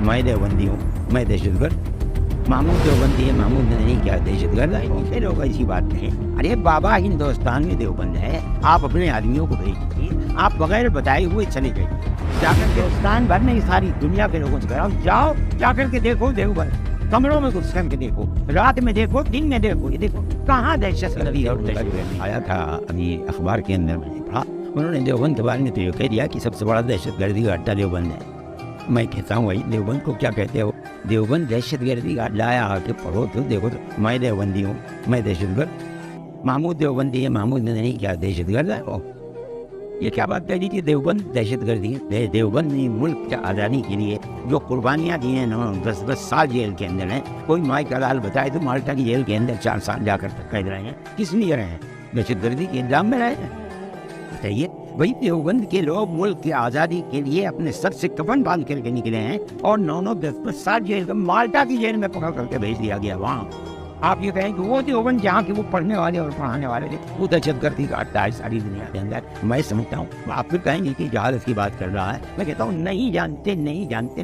میں دیوبندی ہوں، میں دہشت گرد، محمود دیوبندی ہے، محمود مدنی کیا دہشت گرد ہے؟ یہ لوگ ایسی بات نہیں. ارے بابا ہندوستان میں دیوبند ہے، آپ اپنے آدمیوں کو بھیجیے، آپ بغیر بتائے ہوئے چلے گئے. جا کر کے ہندوستان بھر میں ساری دنیا کے لوگوں سے کراؤ، جاؤ جا کر کے دیکھو دیوبند، کمروں میں گھس کر کے دیکھو، رات میں دیکھو، دن میں دیکھو، یہ دیکھو کہاں دہشت گردی اور دہشت گردی. آیا تھا ابھی اخبار کے اندر میں نے پڑھا، انہوں نے دیوبند کے بارے میں تو یہ کہہ دیا کہ سب سے بڑا دہشت گردی کا اڈا دیوبند ہے. میں کہتا ہوں بھائی دیوبند کو کیا کہتے ہو؟ دیوبند دہشت گردی کا اڈا ہے، آ کے پڑھو تو دیکھو تو. میں دیوبندی ہوں، میں دہشت گرد، محمود دیوبندی ہے، محمود مدنی کیا دہشت گرد ہے؟ یہ کیا بات کہہ دیجیے؟ دیوبند دہشت گردی ہے. دیوبند نے ملک کی آزادی کے لیے جو قربانیاں دی ہیں، 10 سال جیل کے اندر ہیں. کوئی مائی کا لال بتائے تو مالٹا کی جیل کے اندر 4 سال جا کر قید رہے ہیں. کس لیے رہے ہیں؟ دہشت گردی کے الزام میں رہے ہیں. بتائیے وہی دیوبند کے لوگ ملک کی آزادی کے لیے اپنے سر سے کفن باندھ کر کے نکلے ہیں اور 9-10 سال جیل، مالٹا کی جیل میں پکڑ کر کے بھیج دیا گیا وہاں. آپ یہ کہیں کہ وہ دیوبند جہاں کے وہ پڑھنے والے اور پڑھانے والے تھے، وہ دہشت گردی کا اڈا ہے ساری دنیا کے اندر. میں سمجھتا ہوں. آپ پھر کہیں گے کہ جہالت کی بات کر رہا ہے. میں کہتا ہوں نہیں جانتے.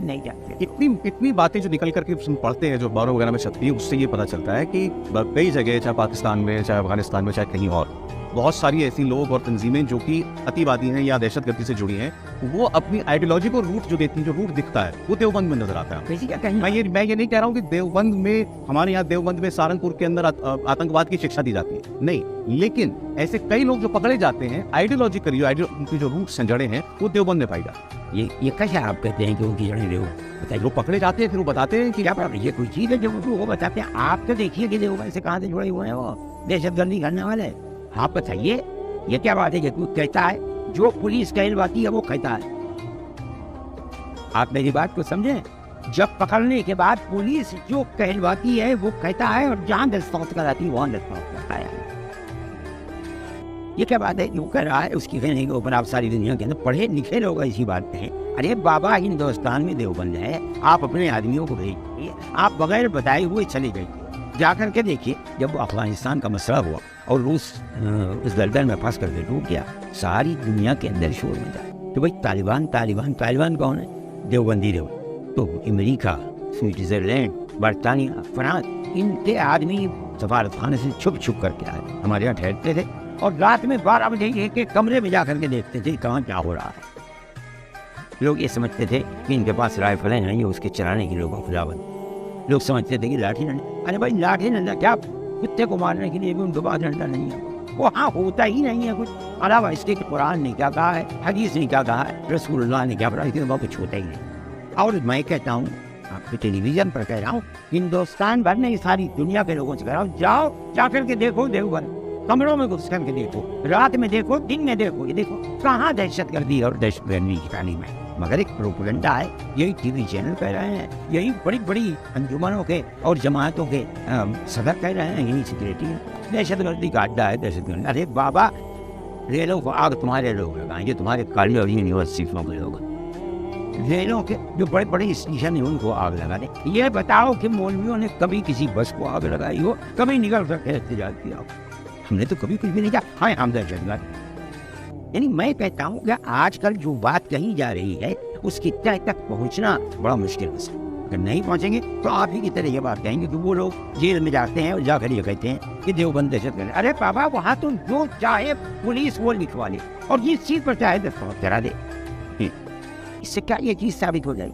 اتنی باتیں جو نکل کر کے پڑھتے ہیں، جو اخباروں وغیرہ میں چھپتی ہے، اس سے یہ پتہ چلتا ہے کہ کئی جگہ، چاہے پاکستان میں، چاہے افغانستان میں، چاہے کہیں اور، بہت ساری ایسی لوگ اور تنظیمیں جو کہ اطیوادی ہیں یا دہشت گردی سے جڑی ہیں، وہ اپنی آئیڈیالوجی کو روٹ جو دیتی ہیں، جو روٹ دکھتا ہے وہ دیوبند میں نظر آتا ہے. میں یہ نہیں کہہ رہا ہوں کہ دیوبند میں، ہمارے یہاں دیوبند میں سہارنپور کے اندر آتنکواد کی شکشا دی جاتی ہے، نہیں، لیکن ایسے کئی لوگ جو پکڑے جاتے ہیں آئیڈیالوجیکلی، ان کی جو روٹس ہیں، جڑیں ہیں، وہ دیوبند میں پائی جاتی ہیں. یہ کیسے آپ کہتے ہیں کہ ان کی جڑیں بتائیے، وہ پکڑے جاتے ہیں پھر وہ بتاتے ہیں کہ کیا یہ کوئی چیز ہے جو وہ بتاتے ہیں؟ آپ تو دیکھیے کہ دیوبند سے کہاں سے جڑے ہوئے ہیں وہ دہشت گردی کرنے والے. آپ بتائیے یہ کیا بات ہے کہ کوئی کہتا ہے جو پولیس کہلواتی ہے وہ کہتا ہے؟ آپ میری بات کو سمجھیں. جب پکڑنے کے بعد پولیس جو کہلواتی ہے وہ کہتا ہے، اور جہاں دستخط کراتی ہے وہاں دستخط کرتا ہے. یہ کیا بات ہے؟ جو کہہ رہا ہے اس کی کہنے کے اوپر آپ ساری دنیا کے اندر پڑھے لکھے لوگ ایسی بات کہیں. ارے بابا ہندوستان میں دیوبند ہے، آپ اپنے آدمیوں کو بھیجیے، آپ بغیر بتائے ہوئے چلے گئے. جا کر کے دیکھیے جب افغانستان کا مسئلہ ہوا اور روس اس دلدل میں پھنس کر کے ڈوب گیا، ساری دنیا کے اندر شور مچا کہ بھائی طالبان کون ہے؟ دیوبندی. تو امریکہ، سوئٹزرلینڈ، برطانیہ، فرانس، ان کے آدمی سفارت خانے سے چھپ کر کے آئے، ہمارے یہاں ٹھہرتے تھے اور رات میں 12 بجے ایک کمرے میں جا کر کے دیکھتے تھے کہاں کیا ہو رہا ہے. لوگ یہ سمجھتے تھے کہ ان کے پاس رائفلیں ہیں، یہ اس کے چلانے کے لوگوں خداوند. لوگ سمجھتے تھے کہ لاٹھی ڈنڈا. ارے بھائی لاٹھی ڈنڈا کیا، کتے کو مارنے کے لیے بھی ان کے پاس ڈنڈا نہیں ہے. وہاں ہوتا ہی نہیں ہے کچھ علاوہ اس کے کہ قرآن نے کیا کہا ہے، حدیث نے کیا کہا ہے، رسول اللہ نے کیا پڑھا، اس کے کچھ ہوتا ہی نہیں. اور میں کہتا ہوں، آپ کے ٹیلی ویژن پر کہہ رہا ہوں، ہندوستان بھر میں ساری دنیا کے لوگوں سے کہہ رہا ہوں، جاؤ جا کر کے دیکھو دیوبند، کمروں میں گھس کر کے دیکھو، رات میں دیکھو، دن میں دیکھو، یہ دیکھو کہاں دہشت گردی اور دہشت گردی کی تعلیم ہے. مگر ایک پروپیگنڈا ہے، یہی ٹی وی چینل کہہ رہے ہیں، یہی بڑی بڑی انجمنوں کے اور جماعتوں کے صدر کہہ رہے ہیں، یہی سیکریٹری ہے دہشت گردی کا اڈا ہے دہشت گردی. ارے بابا ریلوں کو آگ تمہارے لوگ لگائیں گے، تمہارے کالج اور یونیورسٹیوں کے لوگ، ریلوں کے جو بڑے بڑے اسٹیشن ہیں ان کو آگ لگا دیں. یہ بتاؤ کہ مولویوں نے کبھی کسی بس کو آگ لگائی ہو؟ کبھی نکل کر کے احتجاج کیا ہو؟ ہم نے تو کبھی کچھ بھی نہیں کیا. ہاں ہم دہشت گرد. یعنی میں کہتا ہوں کہ آج کل جو بات کہی جا رہی ہے اس کی تہ تک پہنچنا بڑا مشکل ہے. اگر نہیں پہنچیں گے تو آپ ہی کی طرح یہ بات کہیں گے کہ وہ لوگ جیل میں جاتے ہیں اور جا کر یہ کہتے ہیں کہ دیوبند دہشت گرد. ارے بابا وہاں تو جو چاہے پولیس وہ لکھوا لے اور جس چیز پر چاہے دستخط کرا دے. اس سے کیا یہ چیز ثابت ہو جائے؟